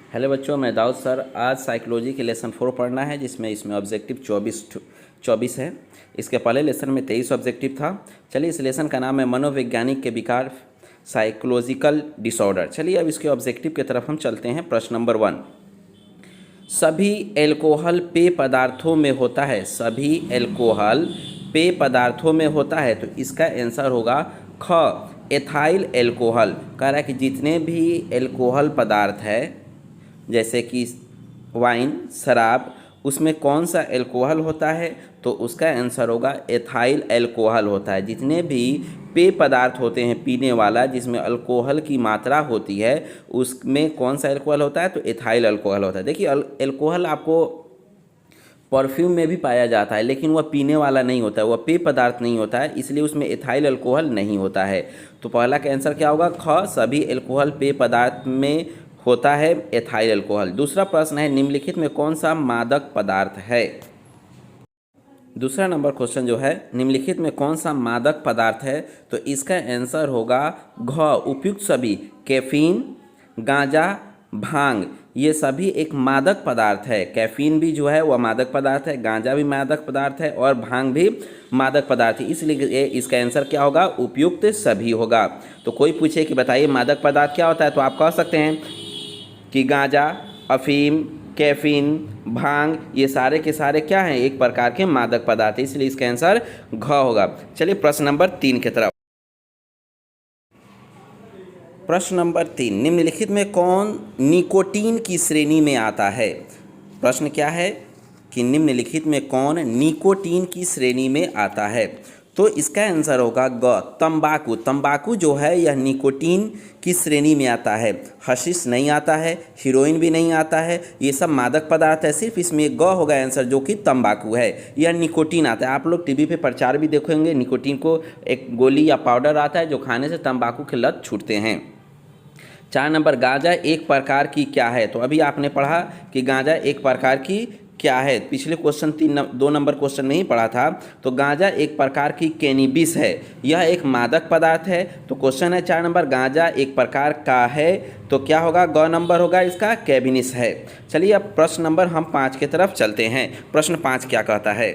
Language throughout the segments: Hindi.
हेलो बच्चों, मैं दाऊद सर। आज साइकोलॉजी के लेसन 4 पढ़ना है, जिसमें ऑब्जेक्टिव 24 है। इसके पहले लेसन में 23 ऑब्जेक्टिव था। चलिए, इस लेसन का नाम है मनोवैज्ञानिक के विकार, साइकोलॉजिकल डिसऑर्डर। चलिए अब इसके ऑब्जेक्टिव की तरफ हम चलते हैं। प्रश्न नंबर 1, सभी एल्कोहल पेय पदार्थों में होता है। सभी एल्कोहल पेय पदार्थों में होता है, तो इसका आंसर होगा ख, एथाइल एल्कोहल। कह रहा है कि जितने भी एल्कोहल पदार्थ है, जैसे कि वाइन, शराब, उसमें कौन सा एल्कोहल होता है, तो उसका आंसर होगा एथाइल एल्कोहल होता है। जितने भी पेय पदार्थ होते हैं पीने वाला, जिसमें अल्कोहल की मात्रा होती है, उसमें कौन सा एल्कोहल होता है, तो एथाइल अल्कोहल होता है। देखिए, एल्कोहल आपको परफ्यूम में भी पाया जाता है, लेकिन वह पीने वाला नहीं होता है, वह पेय पदार्थ नहीं होता है, इसलिए उसमें एथाइल अल्कोहल नहीं होता है। तो पहला का आंसर क्या होगा? ख, सभी एल्कोहल पेय पदार्थ में होता है एथाइल अल्कोहल। दूसरा प्रश्न है, निम्नलिखित में कौन सा मादक पदार्थ है? दूसरा नंबर क्वेश्चन जो है, निम्नलिखित में कौन सा मादक पदार्थ है, तो इसका आंसर होगा घ, उपयुक्त सभी। कैफीन, गांजा, भांग, ये सभी एक मादक पदार्थ है। कैफीन भी जो है वह मादक पदार्थ है, गांजा भी मादक पदार्थ है और भांग भी मादक पदार्थ है। इसलिए इसका आंसर क्या होगा? उपयुक्त सभी होगा। तो कोई पूछे कि बताइए मादक पदार्थ क्या होता है, तो आप कह सकते हैं कि गांजा, अफीम, कैफीन, भांग, ये सारे के सारे क्या हैं? एक प्रकार के मादक पदार्थ है, इसलिए इसका आंसर घ होगा। चलिए प्रश्न नंबर 3 की तरफ। प्रश्न नंबर 3, निम्नलिखित में कौन निकोटीन की श्रेणी में आता है? प्रश्न क्या है कि निम्नलिखित में कौन निकोटीन की श्रेणी में आता है? तो इसका आंसर होगा ग, तंबाकू। तंबाकू जो है यह निकोटीन की श्रेणी में आता है। हशीश नहीं आता है, हीरोइन भी नहीं आता है, ये सब मादक पदार्थ है। सिर्फ इसमें ग होगा आंसर, जो कि तंबाकू है। यह निकोटीन आता है। आप लोग टीवी पे प्रचार भी देखेंगे, निकोटीन को एक गोली या पाउडर आता है जो खाने से तंबाकू की लत छूटते हैं। 4 नंबर, गांजा एक प्रकार की क्या है? तो अभी आपने पढ़ा कि गांजा एक प्रकार की क्या है। पिछले क्वेश्चन 2 नंबर क्वेश्चन में ही पढ़ा था। तो गांजा एक प्रकार की कैनिबिस है, यह एक मादक पदार्थ है। तो क्वेश्चन है 4 नंबर, गांजा एक प्रकार का है, तो क्या होगा? ग नंबर होगा इसका, कैबिनिस है। चलिए अब प्रश्न नंबर हम 5 की तरफ चलते हैं। प्रश्न 5 क्या कहता है?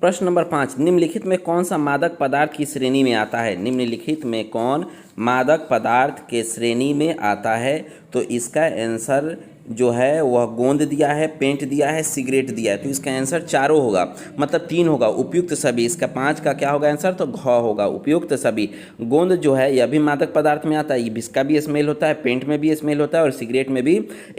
प्रश्न नंबर 5, निम्नलिखित में कौन सा मादक पदार्थ की श्रेणी में आता है? निम्नलिखित में कौन मादक पदार्थ के श्रेणी में आता है? तो इसका आंसर जो है वह गोंद दिया है, पेंट दिया है, सिगरेट दिया है। तो इसका आंसर चारों होगा, मतलब 3 होगा, उपयुक्त सभी। इसका 5 का क्या होगा आंसर? तो घ होगा, उपयुक्त सभी। गोंद जो है यह भी मादक पदार्थ में आता है, इसका भी स्मेल होता है, पेंट में भी स्मेल होता है और सिगरेट में भी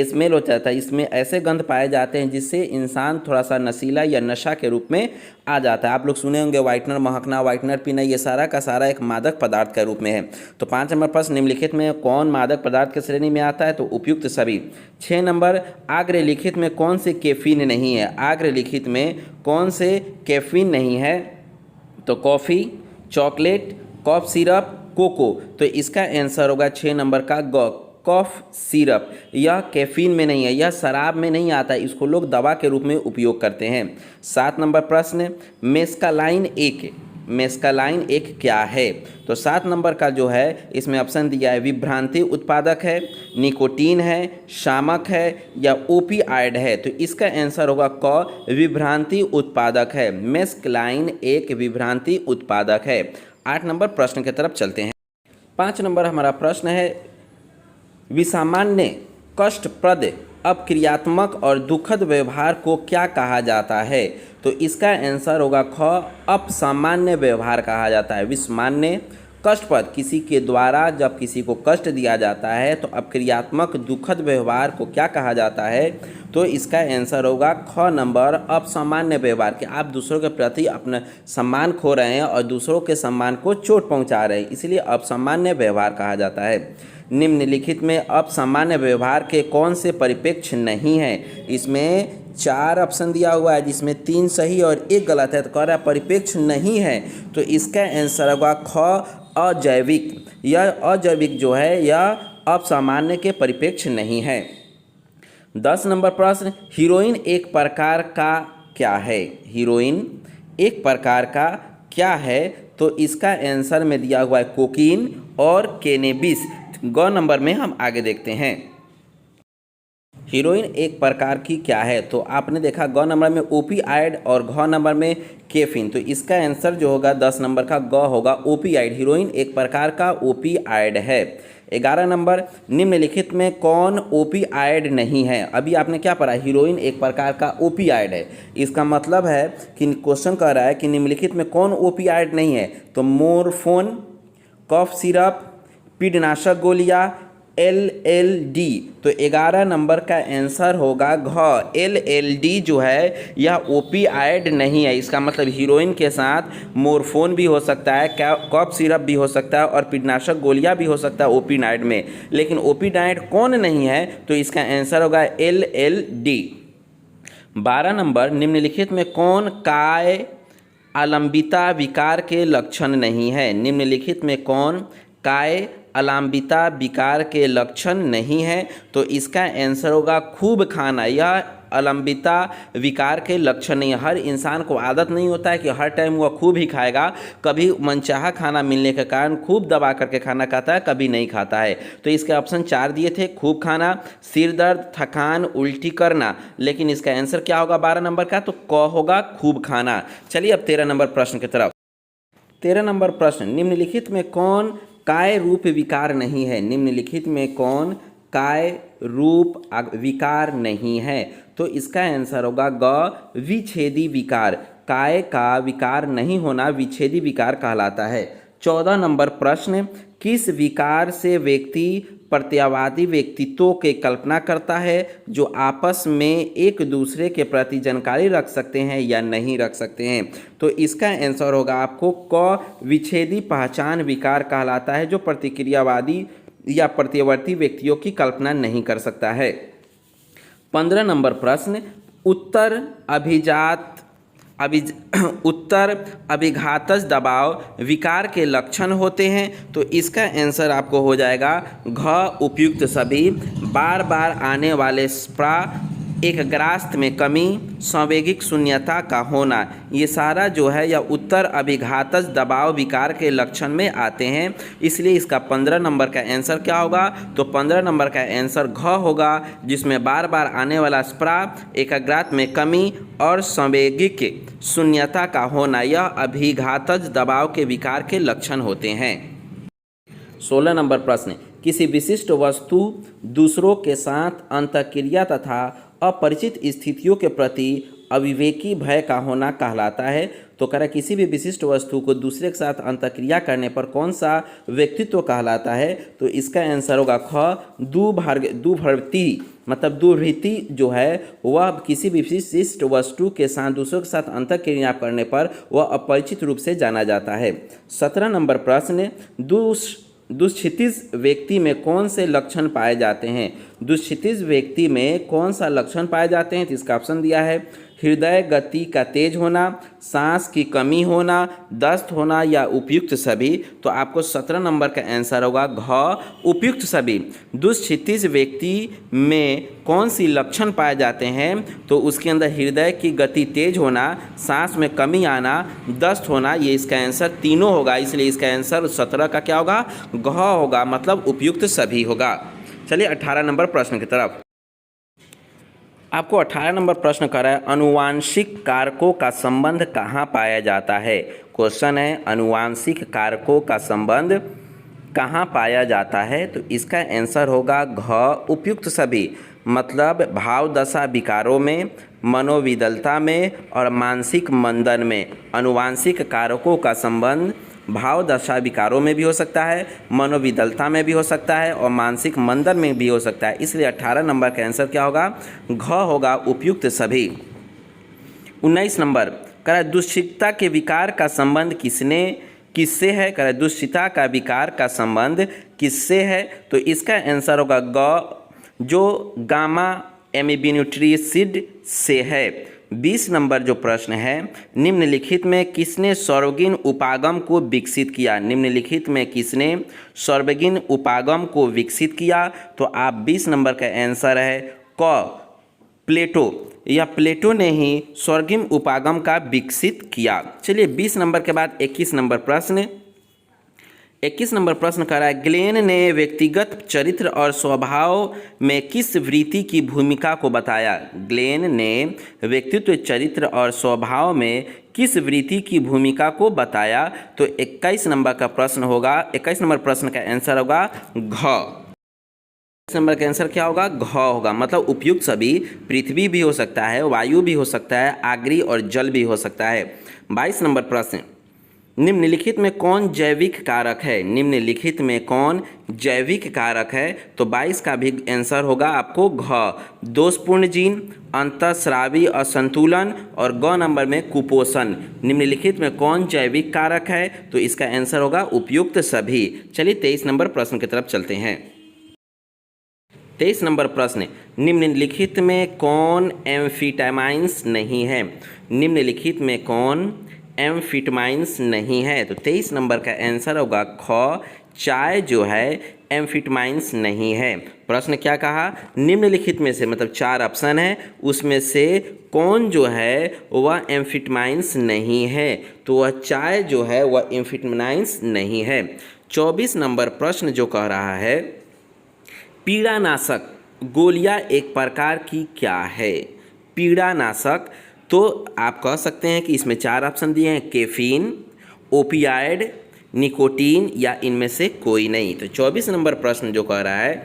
स्मेल होता है। इसमें ऐसे गंध पाए जाते हैं जिससे इंसान थोड़ा सा नशीला या नशा के रूप में आ जाता है। आप लोग सुने होंगे वाइटनर महकना, वाइटनर पीना, ये सारा का सारा एक मादक पदार्थ के रूप में है। तो 5 नंबर प्रश्न, निम्नलिखित में कौन मादक पदार्थ की श्रेणी में आता है? तो उपयुक्त सभी। 6 नंबर, आग्रलिखित में कौन से कैफीन नहीं है? आग्रलिखित में कौन से कैफीन नहीं है? तो coffee, chocolate, cough syrup, cocoa. तो इसका आंसर होगा 6 नंबर का ग, कॉफ सिरप। यह कैफीन में नहीं है, यह शराब में नहीं आता है, इसको लोग दवा के रूप में उपयोग करते हैं। 7 नंबर प्रश्न, मेस्कालाइन एक, मेस्कालाइन एक क्या है? तो 7 नंबर का जो है इसमें ऑप्शन दिया है, विभ्रांति उत्पादक है, निकोटीन है, शामक है या ओपियाइड है। तो इसका आंसर होगा क, विभ्रांति उत्पादक है। मेस्कालाइन एक विभ्रांति उत्पादक है। 8 नंबर प्रश्न की तरफ चलते हैं। 5 नंबर हमारा प्रश्न है, विसामान्य, कष्टप्रद, अपक्रियात्मक और दुखद व्यवहार को क्या कहा जाता है? तो इसका आंसर होगा ख, अपसामान्य व्यवहार कहा जाता है। विसामान्य, कष्टप्रद, किसी के द्वारा जब किसी को कष्ट दिया जाता है, तो अपक्रियात्मक, दुखद व्यवहार को क्या कहा जाता है? तो इसका आंसर होगा ख नंबर, अपसामान्य व्यवहार, कि आप दूसरों के प्रति अपना सम्मान खो रहे हैं और दूसरों के सम्मान को चोट पहुंचा रहे हैं, इसलिए अपसामान्य व्यवहार कहा जाता है। निम्नलिखित में अपसामान्य व्यवहार के कौन से परिप्रेक्ष्य नहीं है? इसमें 4 ऑप्शन दिया हुआ है, जिसमें 3 सही और 1 गलत है। तो कह रहा है परिप्रेक्ष्य नहीं है, तो इसका आंसर होगा ख, अजैविक। यह अजैविक जो है यह अपसामान्य के परिप्रेक्ष्य नहीं है। 10 नंबर प्रश्न, हीरोइन एक प्रकार का क्या है? हीरोइन एक प्रकार का क्या है? तो इसका आंसर में दिया हुआ है कोकीन और कैनेबिस। ग नंबर में हम आगे देखते हैं। हीरोइन एक प्रकार की क्या है? तो आपने देखा ग नंबर में ओपियाइड और घ नंबर में केफिन, तो इसका आंसर जो होगा 10 नंबर का ग होगा ओपियाइड। हीरोइन एक प्रकार का ओपियाइड है। 11 नंबर, निम्नलिखित में कौन ओपियाइड नहीं है? अभी आपने क्या पढ़ा? हीरोइन एक प्रकार का ओपियाइड है। इसका मतलब है कि क्वेश्चन कह रहा है कि निम्नलिखित में कौन ओपियाइड नहीं है? तो मोरफोन, कफ सिरप, कीटनाशक गोलियां, LLD। तो 11 नंबर का आंसर होगा घ। LLD जो है यह ओपियाइड नहीं है। इसका मतलब हीरोइन के साथ मोरफोन भी हो सकता है, कफ सिरप भी हो सकता है और कीटनाशक गोलियां भी हो सकता है ओपियाइड में, लेकिन ओपियाइड कौन नहीं है? तो इसका आंसर होगा LLD। 12 नंबर, निम्नलिखित में कौन काय अलंबिता विकार के लक्षण नहीं है? निम्नलिखित में कौन काय अलंबिता विकार के लक्षण नहीं है? तो इसका आंसर होगा खूब खाना। यह अलंबिता विकार के लक्षण नहीं है। हर इंसान को आदत नहीं होता है कि हर टाइम वह खूब ही खाएगा। कभी मनचाहा खाना मिलने के कारण खूब दबा करके खाना खाता है, कभी नहीं खाता है। तो इसके ऑप्शन 4 दिए थे, खूब खाना, सिर दर्द, थकान, उल्टी करना, लेकिन इसका आंसर क्या होगा 12 नंबर का? तो क होगा खूब खाना। चलिए अब 13 नंबर प्रश्न की तरफ। 13 नंबर प्रश्न, निम्नलिखित में कौन काय रूप विकार नहीं है? निम्नलिखित में कौन काय रूप विकार नहीं है? तो इसका आंसर होगा ग विच्छेदी विकार। काय का विकार नहीं होना विच्छेदी विकार कहलाता है। 14 नंबर प्रश्न, किस विकार से व्यक्ति प्रत्यावादी व्यक्तित्व की कल्पना करता है जो आपस में एक दूसरे के प्रति जानकारी रख सकते हैं या नहीं रख सकते हैं? तो इसका आंसर होगा आपको क विच्छेदी पहचान विकार कहलाता है, जो प्रतिक्रियावादी या प्रत्यावर्ती व्यक्तियों की कल्पना नहीं कर सकता है। 15 नंबर प्रश्न, उत्तर अभिघातज दबाव विकार के लक्षण होते हैं। तो इसका आंसर आपको हो जाएगा घ उपयुक्त सभी, बार बार आने वाले स्प्रा, एक ग्रास्त में कमी, संवेगिक शून्यता का होना, ये सारा जो है यह उत्तर अभिघातज दबाव विकार के लक्षण में आते हैं। इसलिए इसका 15 नंबर का आंसर क्या होगा? तो 15 नंबर का आंसर घ होगा, जिसमें बार बार आने वाला स्प्रा, एकाग्रता में कमी और संवेगिक शून्यता का होना यह अभिघातज दबाव के विकार के लक्षण होते हैं। 16 नंबर प्रश्न, किसी विशिष्ट वस्तु दूसरों के साथ अंतःक्रिया तथा अपरिचित स्थितियों के प्रति अविवेकी भय का होना कहलाता है। तो कह रहा है किसी भी विशिष्ट वस्तु को दूसरे के साथ अंतःक्रिया करने पर कौन सा व्यक्तित्व कहलाता है? तो इसका आंसर होगा ख दुर्भृति। मतलब दुर्वृत्ति जो है वह किसी भी विशिष्ट वस्तु के साथ दूसरों के साथ अंतःक्रिया करने पर वह अपरिचित रूप से जाना जाता है। 17 नंबर प्रश्न, दुष्क्षितिज व्यक्ति में कौन से लक्षण पाए जाते हैं? दुष्क्षितिज व्यक्ति में कौन सा लक्षण पाए जाते हैं? तो इसका ऑप्शन दिया है हृदय गति का तेज होना, सांस की कमी होना, दस्त होना या उपयुक्त सभी। तो आपको 17 नंबर का आंसर होगा घ उपयुक्त सभी। दुष्क्षितिज व्यक्ति में कौन सी लक्षण पाए जाते हैं? तो उसके अंदर हृदय की गति तेज होना, सांस में कमी आना, दस्त होना, ये इसका आंसर तीनों होगा। इसलिए इसका आंसर 17 का क्या होगा? घ होगा, मतलब उपयुक्त सभी होगा। चलिए 18 नंबर प्रश्न की तरफ। आपको 18 नंबर प्रश्न कर रहा है अनुवांशिक कारकों का संबंध कहाँ पाया जाता है? क्वेश्चन है अनुवांशिक कारकों का संबंध कहाँ पाया जाता है? तो इसका आंसर होगा घ उपयुक्त सभी। मतलब भाव दशा विकारों में, मनोविदलता में और मानसिक मंदन में अनुवांशिक कारकों का संबंध भाव दशा विकारों में भी हो सकता है, मनोविदलता में भी हो सकता है और मानसिक मंदन में भी हो सकता है। इसलिए 18 नंबर का आंसर क्या होगा? घ होगा उपयुक्त सभी। 19 नंबर कह रहा है दुश्चिंता के विकार का संबंध किससे है? कह रहा है दुश्चिंता का विकार का संबंध किससे है? तो इसका आंसर होगा ग जो गामा एमिबिन्यूट्रिसिड से है। 20 नंबर जो प्रश्न है, निम्नलिखित में किसने सर्वगिन उपागम को विकसित किया? निम्नलिखित में किसने सर्वगिन उपागम को विकसित किया? तो आप 20 नंबर का आंसर है क प्लेटो। या प्लेटो ने ही सर्वगिन उपागम का विकसित किया। चलिए 20 नंबर के बाद 21 नंबर प्रश्न, 21 नंबर प्रश्न कर रहा है, ग्लेन ने व्यक्तिगत चरित्र और स्वभाव में किस वृत्ति की भूमिका को बताया। ग्लेन ने व्यक्तित्व चरित्र और स्वभाव में किस वृत्ति की भूमिका को बताया। तो 21 नंबर का प्रश्न होगा, 21 नंबर प्रश्न का आंसर होगा घ। नंबर का आंसर क्या होगा, घ होगा। मतलब उपयुक्त सभी पृथ्वी भी हो सकता है, वायु भी हो सकता है, आगरी और जल भी हो सकता है। 22 नंबर प्रश्न, निम्नलिखित में कौन जैविक कारक है। निम्नलिखित में कौन जैविक कारक है। तो 22 का भी आंसर होगा आपको घ। दोषपूर्ण जीन, अंतःस्रावी असंतुलन और ग नंबर में कुपोषण। निम्नलिखित में कौन जैविक कारक है। तो इसका आंसर होगा उपयुक्त सभी। चलिए 23 नंबर प्रश्न की तरफ चलते हैं। 23 नंबर प्रश्न, निम्नलिखित में कौन एम्फीटामाइंस नहीं है। निम्नलिखित में कौन एम्फीटामाइंस नहीं है। तो 23 नंबर का आंसर होगा ख। चाय जो है एम्फीटामाइंस नहीं है। प्रश्न क्या कहा, निम्नलिखित में से, मतलब 4 ऑप्शन है, उसमें से कौन जो है वह एम्फीटामाइंस नहीं है। तो वह चाय जो है वह एम्फीटामाइंस नहीं है। 24 नंबर प्रश्न जो कह रहा है, पीड़ानाशक गोलियां एक प्रकार की क्या है। पीड़ानाशक, तो आप कह सकते हैं कि इसमें 4 ऑप्शन दिए हैं, कैफीन, ओपियाइड, निकोटीन या इनमें से कोई नहीं। तो 24 नंबर प्रश्न जो कह रहा है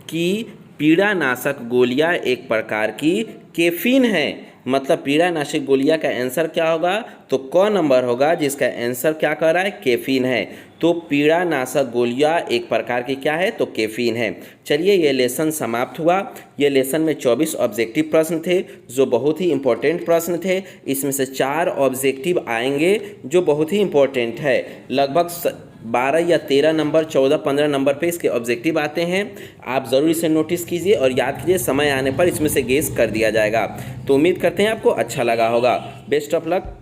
कि पीड़ानाशक गोलियां एक प्रकार की कैफीन है। मतलब पीड़ानाशक गोलियां का आंसर क्या होगा। तो क नंबर होगा, जिसका आंसर क्या कह रहा है, कैफीन है। तो पीड़ानाशक गोलियां एक प्रकार की क्या है, तो कैफीन है। चलिए ये लेसन समाप्त हुआ। ये लेसन में 24 ऑब्जेक्टिव प्रश्न थे जो बहुत ही इंपॉर्टेंट प्रश्न थे। इसमें से 4 ऑब्जेक्टिव आएंगे जो बहुत ही इंपॉर्टेंट है। लगभग 12 या 13 नंबर, 14-15 नंबर पे इसके ऑब्जेक्टिव आते हैं। आप ज़रूर इसे नोटिस कीजिए और याद कीजिए, समय आने पर इसमें से गेस कर दिया जाएगा। तो उम्मीद करते हैं आपको अच्छा लगा होगा। Best of luck.